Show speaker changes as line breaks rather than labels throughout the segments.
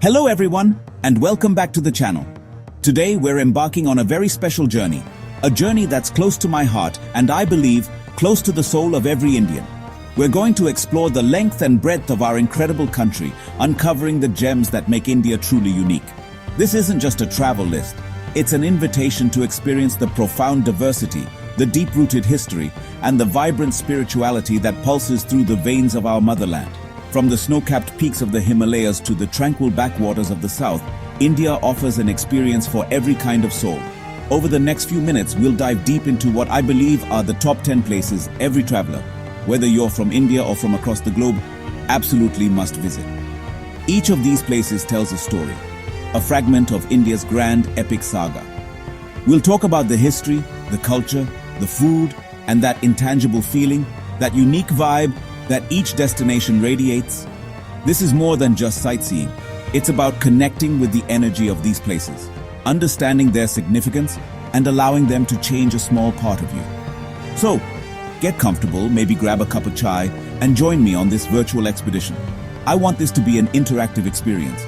Hello everyone, and welcome back to the channel. Today we're embarking on a very special journey. A journey that's close to my heart and I believe close to the soul of every Indian. We're going to explore the length and breadth of our incredible country, uncovering the gems that make India truly unique. This isn't just a travel list. It's an invitation to experience the profound diversity, the deep-rooted history, and the vibrant spirituality that pulses through the veins of our motherland. From the snow-capped peaks of the Himalayas to the tranquil backwaters of the south, India offers an experience for every kind of soul. Over the next few minutes, we'll dive deep into what I believe are the top 10 places every traveler, whether you're from India or from across the globe, absolutely must visit. Each of these places tells a story, a fragment of India's grand epic saga. We'll talk about the history, the culture, the food, and that intangible feeling, that unique vibe that each destination radiates. This is more than just sightseeing. It's about connecting with the energy of these places, understanding their significance, and allowing them to change a small part of you. So, get comfortable, maybe grab a cup of chai, and join me on this virtual expedition. I want this to be an interactive experience.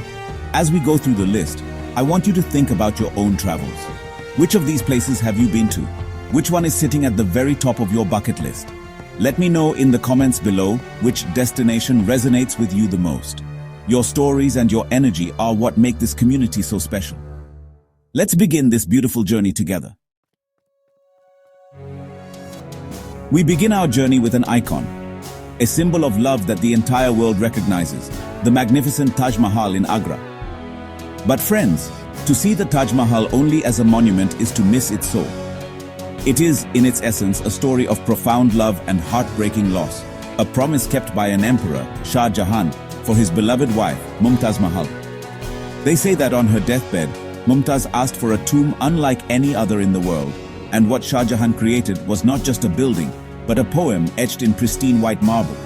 As we go through the list, I want you to think about your own travels. Which of these places have you been to? Which one is sitting at the very top of your bucket list? Let me know in the comments below which destination resonates with you the most. Your stories and your energy are what make this community so special. Let's begin this beautiful journey together. We begin our journey with an icon, a symbol of love that the entire world recognizes, the magnificent Taj Mahal in Agra. But friends, to see the Taj Mahal only as a monument is to miss its soul. It is, in its essence, a story of profound love and heartbreaking loss, a promise kept by an emperor, Shah Jahan, for his beloved wife, Mumtaz Mahal. They say that on her deathbed, Mumtaz asked for a tomb unlike any other in the world, and what Shah Jahan created was not just a building, but a poem etched in pristine white marble.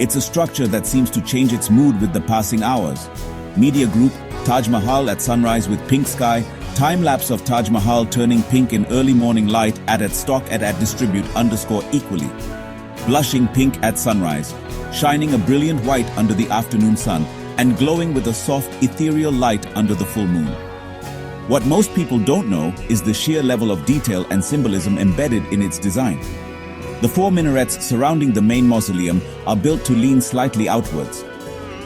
It's a structure that seems to change its mood with the passing hours. Media group, Taj Mahal at sunrise with pink sky, time-lapse of Taj Mahal turning pink in early morning light at stock at distribute_equally. Blushing pink at sunrise, shining a brilliant white under the afternoon sun, and glowing with a soft ethereal light under the full moon. What most people don't know is the sheer level of detail and symbolism embedded in its design. The four minarets surrounding the main mausoleum are built to lean slightly outwards.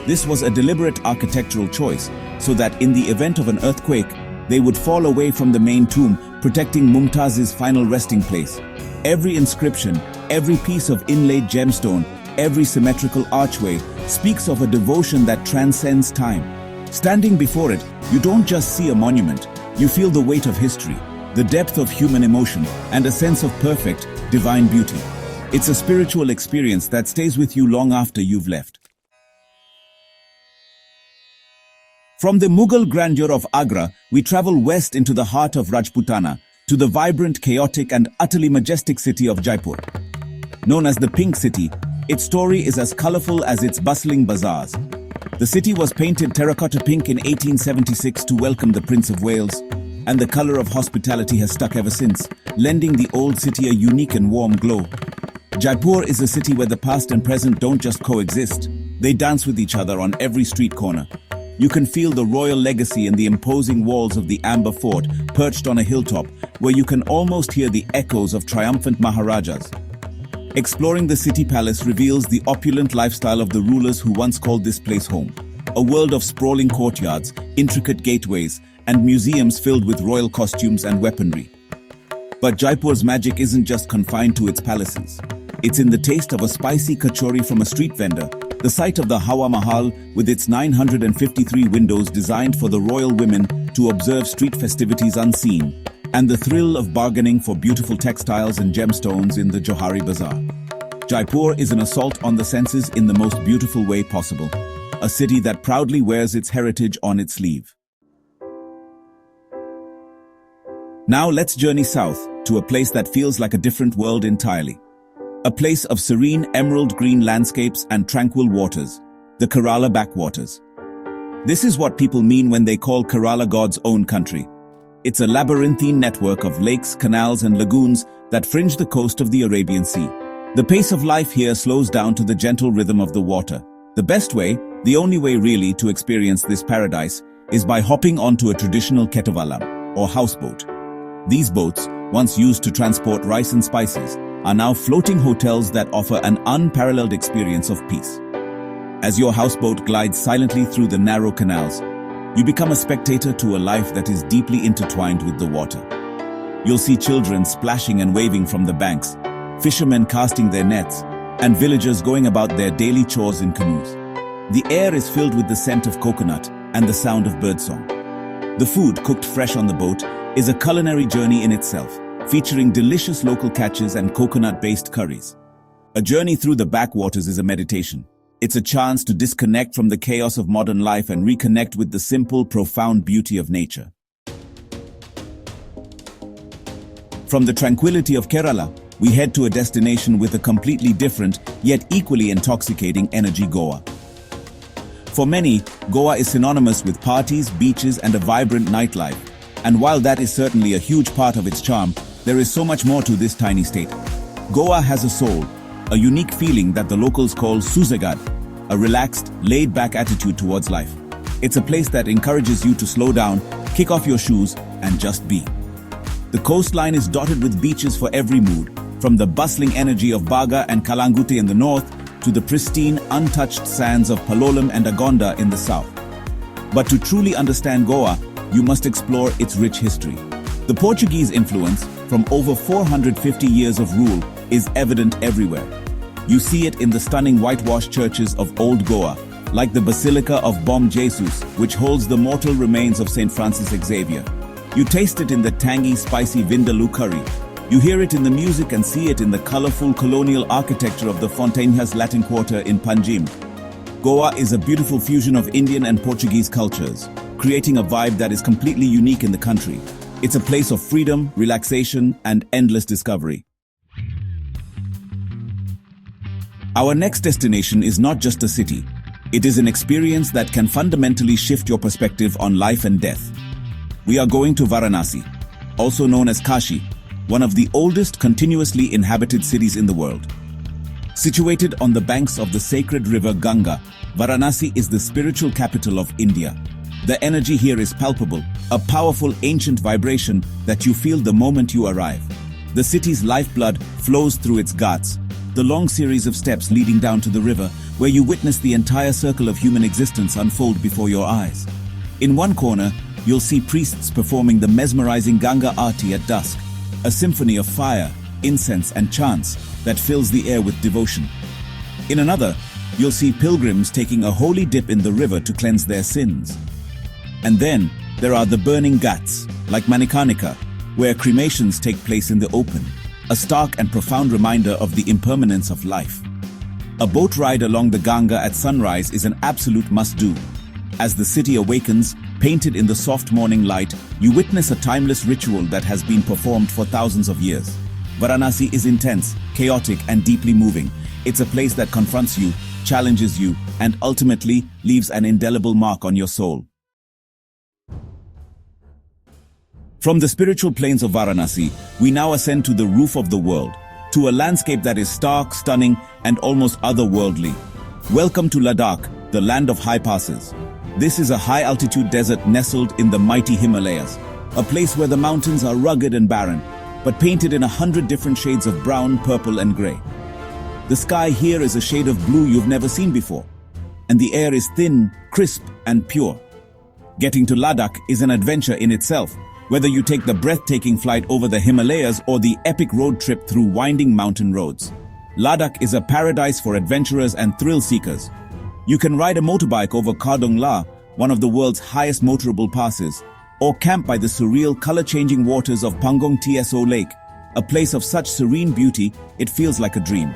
This was a deliberate architectural choice, so that in the event of an earthquake, they would fall away from the main tomb, protecting Mumtaz's final resting place. Every inscription, every piece of inlaid gemstone, every symmetrical archway speaks of a devotion that transcends time. Standing before it, you don't just see a monument, you feel the weight of history, the depth of human emotion, and a sense of perfect, divine beauty. It's a spiritual experience that stays with you long after you've left. From the Mughal grandeur of Agra, we travel west into the heart of Rajputana, to the vibrant, chaotic, and utterly majestic city of Jaipur. Known as the Pink City, its story is as colorful as its bustling bazaars. The city was painted terracotta pink in 1876 to welcome the Prince of Wales, and the color of hospitality has stuck ever since, lending the old city a unique and warm glow. Jaipur is a city where the past and present don't just coexist, they dance with each other on every street corner. You can feel the royal legacy in the imposing walls of the Amber Fort, perched on a hilltop, where you can almost hear the echoes of triumphant Maharajas. Exploring the city palace reveals the opulent lifestyle of the rulers who once called this place home. A world of sprawling courtyards, intricate gateways, and museums filled with royal costumes and weaponry. But Jaipur's magic isn't just confined to its palaces. It's in the taste of a spicy kachori from a street vendor, the site of the Hawa Mahal with its 953 windows designed for the royal women to observe street festivities unseen, and the thrill of bargaining for beautiful textiles and gemstones in the Johari Bazaar. Jaipur is an assault on the senses in the most beautiful way possible, a city that proudly wears its heritage on its sleeve. Now let's journey south to a place that feels like a different world entirely. A place of serene emerald green landscapes and tranquil waters, the Kerala backwaters. This is what people mean when they call Kerala God's own country. It's a labyrinthine network of lakes, canals, and lagoons that fringe the coast of the Arabian Sea. The pace of life here slows down to the gentle rhythm of the water. The best way, The only way really to experience this paradise is by hopping onto a traditional ketavalam, or houseboat. These boats, once used to transport rice and spices, are now floating hotels that offer an unparalleled experience of peace. As your houseboat glides silently through the narrow canals, you become a spectator to a life that is deeply intertwined with the water. You'll see children splashing and waving from the banks, fishermen casting their nets, and villagers going about their daily chores in canoes. The air is filled with the scent of coconut and the sound of birdsong. The food, cooked fresh on the boat, is a culinary journey in itself, featuring delicious local catches and coconut-based curries. A journey through the backwaters is a meditation. It's a chance to disconnect from the chaos of modern life and reconnect with the simple, profound beauty of nature. From the tranquility of Kerala, we head to a destination with a completely different, yet equally intoxicating energy: Goa. For many, Goa is synonymous with parties, beaches, and a vibrant nightlife. And while that is certainly a huge part of its charm, there is so much more to this tiny state. Goa has a soul, a unique feeling that the locals call Susegad, a relaxed, laid-back attitude towards life. It's a place that encourages you to slow down, kick off your shoes, and just be. The coastline is dotted with beaches for every mood, from the bustling energy of Baga and Kalangute in the north to the pristine, untouched sands of Palolem and Agonda in the south. But to truly understand Goa, you must explore its rich history. The Portuguese influence, from over 450 years of rule, is evident everywhere. You see it in the stunning whitewashed churches of Old Goa, like the Basilica of Bom Jesus, which holds the mortal remains of St. Francis Xavier. You taste it in the tangy, spicy Vindaloo curry. You hear it in the music and see it in the colorful colonial architecture of the Fontainhas Latin Quarter in Panjim. Goa is a beautiful fusion of Indian and Portuguese cultures, creating a vibe that is completely unique in the country. It's a place of freedom, relaxation, and endless discovery. Our next destination is not just a city. It is an experience that can fundamentally shift your perspective on life and death. We are going to Varanasi, also known as Kashi, one of the oldest continuously inhabited cities in the world. Situated on the banks of the sacred river Ganga, Varanasi is the spiritual capital of India. The energy here is palpable, a powerful ancient vibration that you feel the moment you arrive. The city's lifeblood flows through its ghats, the long series of steps leading down to the river, where you witness the entire circle of human existence unfold before your eyes. In one corner, you'll see priests performing the mesmerizing Ganga Aarti at dusk, a symphony of fire, incense, and chants that fills the air with devotion. In another, you'll see pilgrims taking a holy dip in the river to cleanse their sins. And then, there are the burning ghats, like Manikarnika, where cremations take place in the open, a stark and profound reminder of the impermanence of life. A boat ride along the Ganga at sunrise is an absolute must-do. As the city awakens, painted in the soft morning light, you witness a timeless ritual that has been performed for thousands of years. Varanasi is intense, chaotic, and deeply moving. It's a place that confronts you, challenges you, and ultimately leaves an indelible mark on your soul. From the spiritual plains of Varanasi, we now ascend to the roof of the world, to a landscape that is stark, stunning, and almost otherworldly. Welcome to Ladakh, the land of high passes. This is a high-altitude desert nestled in the mighty Himalayas, a place where the mountains are rugged and barren, but painted in 100 different shades of brown, purple, and grey. The sky here is a shade of blue you've never seen before, and the air is thin, crisp, and pure. Getting to Ladakh is an adventure in itself, whether you take the breathtaking flight over the Himalayas or the epic road trip through winding mountain roads. Ladakh is a paradise for adventurers and thrill seekers. You can ride a motorbike over Kardung La, one of the world's highest motorable passes, or camp by the surreal, color-changing waters of Pangong Tso Lake, a place of such serene beauty it feels like a dream.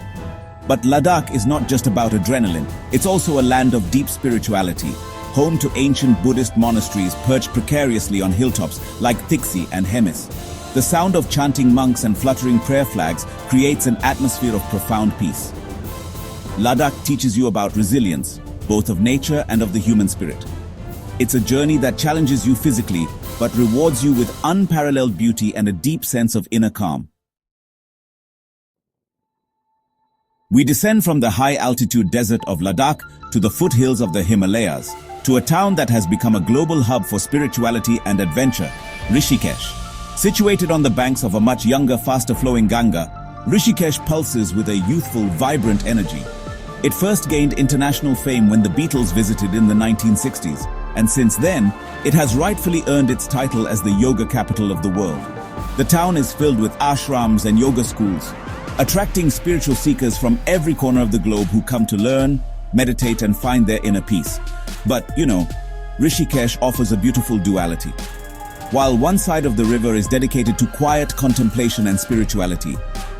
But Ladakh is not just about adrenaline, it's also a land of deep spirituality, home to ancient Buddhist monasteries perched precariously on hilltops like Tiksi and Hemis. The sound of chanting monks and fluttering prayer flags creates an atmosphere of profound peace. Ladakh teaches you about resilience, both of nature and of the human spirit. It's a journey that challenges you physically, but rewards you with unparalleled beauty and a deep sense of inner calm. We descend from the high-altitude desert of Ladakh to the foothills of the Himalayas, to a town that has become a global hub for spirituality and adventure, Rishikesh. Situated on the banks of a much younger, faster-flowing Ganga, Rishikesh pulses with a youthful, vibrant energy. It first gained international fame when the Beatles visited in the 1960s, and since then, it has rightfully earned its title as the yoga capital of the world. The town is filled with ashrams and yoga schools, attracting spiritual seekers from every corner of the globe who come to learn, meditate, and find their inner peace. But, Rishikesh offers a beautiful duality. While one side of the river is dedicated to quiet contemplation and spirituality,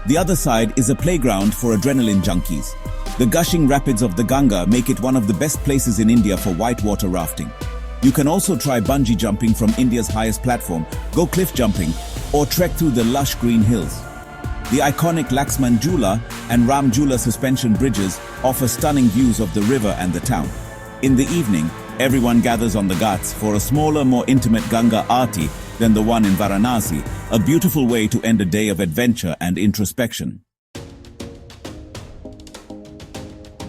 the other side is a playground for adrenaline junkies. The gushing rapids of the Ganga make it one of the best places in India for whitewater rafting. You can also try bungee jumping from India's highest platform, go cliff jumping, or trek through the lush green hills. The iconic Laxman Jhula and Ram Jhula suspension bridges offer stunning views of the river and the town. In the evening, everyone gathers on the ghats for a smaller, more intimate Ganga Aarti than the one in Varanasi, a beautiful way to end a day of adventure and introspection.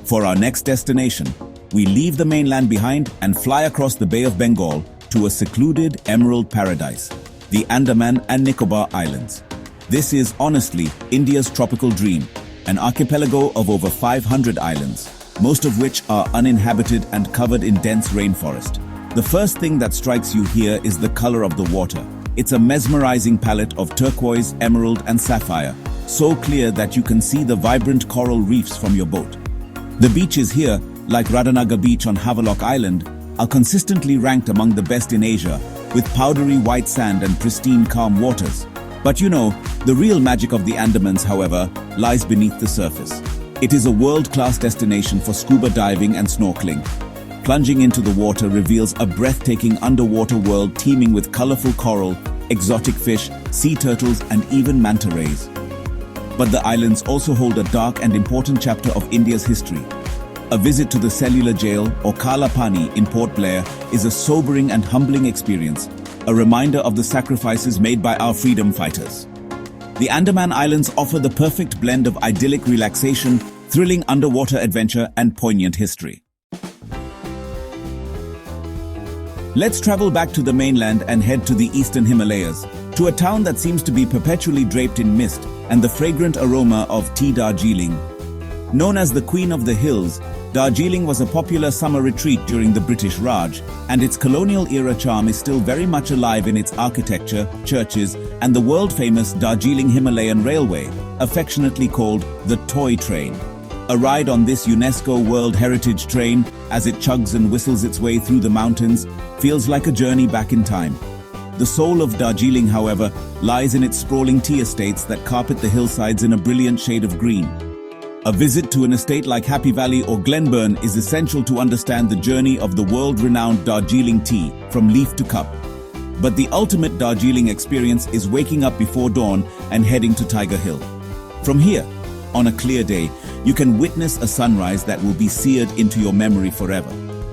For our next destination, we leave the mainland behind and fly across the Bay of Bengal to a secluded emerald paradise, the Andaman and Nicobar Islands. This is honestly India's tropical dream, an archipelago of over 500 islands, most of which are uninhabited and covered in dense rainforest. The first thing that strikes you here is the color of the water. It's a mesmerizing palette of turquoise, emerald, and sapphire, so clear that you can see the vibrant coral reefs from your boat. The beaches here, like Radhanagar Beach on Havelock Island, are consistently ranked among the best in Asia, with powdery white sand and pristine calm waters. But the real magic of the Andamans, however, lies beneath the surface. It is a world-class destination for scuba diving and snorkeling. Plunging into the water reveals a breathtaking underwater world teeming with colorful coral, exotic fish, sea turtles, and even manta rays. But the islands also hold a dark and important chapter of India's history. A visit to the cellular jail, or Kala Pani, in Port Blair is a sobering and humbling experience, a reminder of the sacrifices made by our freedom fighters. The Andaman Islands offer the perfect blend of idyllic relaxation, thrilling underwater adventure, and poignant history. Let's travel back to the mainland and head to the eastern Himalayas, to a town that seems to be perpetually draped in mist and the fragrant aroma of tea Darjeeling. Known as the Queen of the Hills, Darjeeling was a popular summer retreat during the British Raj, and its colonial-era charm is still very much alive in its architecture, churches, and the world-famous Darjeeling Himalayan Railway, affectionately called the Toy Train. A ride on this UNESCO World Heritage train, as it chugs and whistles its way through the mountains, feels like a journey back in time. The soul of Darjeeling, however, lies in its sprawling tea estates that carpet the hillsides in a brilliant shade of green. A visit to an estate like Happy Valley or Glenburn is essential to understand the journey of the world-renowned Darjeeling tea from leaf to cup. But the ultimate Darjeeling experience is waking up before dawn and heading to Tiger Hill. From here, on a clear day, you can witness a sunrise that will be seared into your memory forever.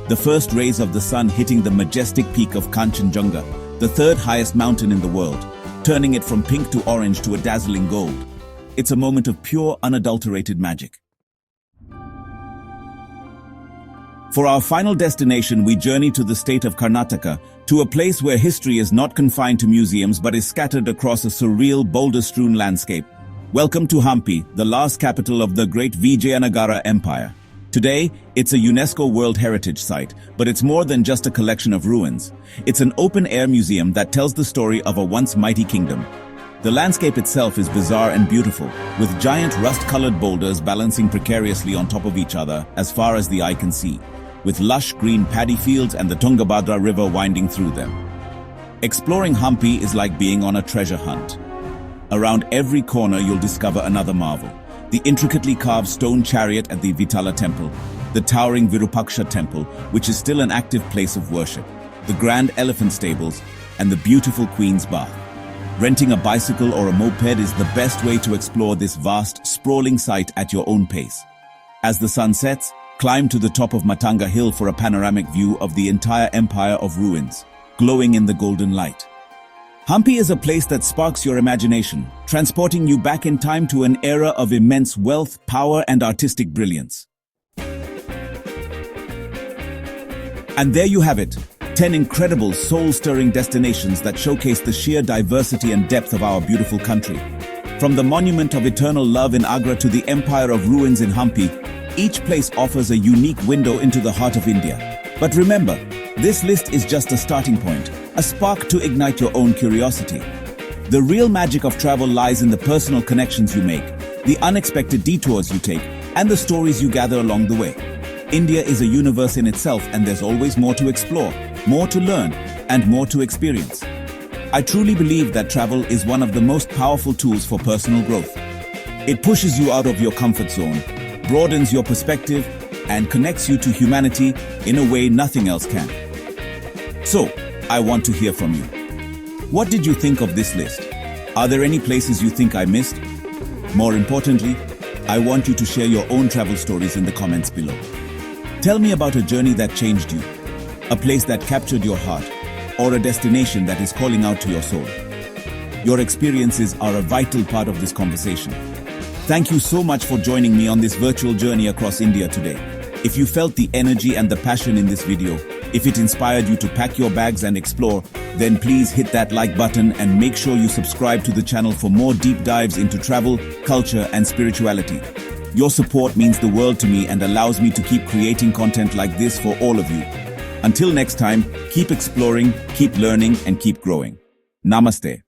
The first rays of the sun hitting the majestic peak of Kanchenjunga, the third highest mountain in the world, turning it from pink to orange to a dazzling gold. It's a moment of pure, unadulterated magic. For our final destination, we journey to the state of Karnataka, to a place where history is not confined to museums but is scattered across a surreal, boulder-strewn landscape. Welcome to Hampi, the last capital of the great Vijayanagara Empire. Today, it's a UNESCO World Heritage Site, but it's more than just a collection of ruins. It's an open-air museum that tells the story of a once mighty kingdom. The landscape itself is bizarre and beautiful, with giant rust-colored boulders balancing precariously on top of each other as far as the eye can see, with lush green paddy fields and the Tungabhadra River winding through them. Exploring Hampi is like being on a treasure hunt. Around every corner you'll discover another marvel. The intricately carved stone chariot at the Vitala temple, the towering Virupaksha temple, which is still an active place of worship, the grand elephant stables, and the beautiful Queen's Bath. Renting a bicycle or a moped is the best way to explore this vast, sprawling site at your own pace. As the sun sets, climb to the top of Matanga Hill for a panoramic view of the entire empire of ruins, glowing in the golden light. Hampi is a place that sparks your imagination, transporting you back in time to an era of immense wealth, power, and artistic brilliance. And there you have it, 10 incredible, soul-stirring destinations that showcase the sheer diversity and depth of our beautiful country. From the Monument of Eternal Love in Agra to the Empire of Ruins in Hampi, each place offers a unique window into the heart of India. But remember, this list is just a starting point, a spark to ignite your own curiosity. The real magic of travel lies in the personal connections you make, the unexpected detours you take, and the stories you gather along the way. India is a universe in itself, and there's always more to explore, more to learn, and more to experience. I truly believe that travel is one of the most powerful tools for personal growth. It pushes you out of your comfort zone, broadens your perspective, and connects you to humanity in a way nothing else can. So, I want to hear from you. What did you think of this list? Are there any places you think I missed? More importantly, I want you to share your own travel stories in the comments below. Tell me about a journey that changed you, a place that captured your heart, or a destination that is calling out to your soul. Your experiences are a vital part of this conversation. Thank you so much for joining me on this virtual journey across India today. If you felt the energy and the passion in this video, if it inspired you to pack your bags and explore, then please hit that like button and make sure you subscribe to the channel for more deep dives into travel, culture, and spirituality. Your support means the world to me and allows me to keep creating content like this for all of you. Until next time, keep exploring, keep learning, and keep growing. Namaste.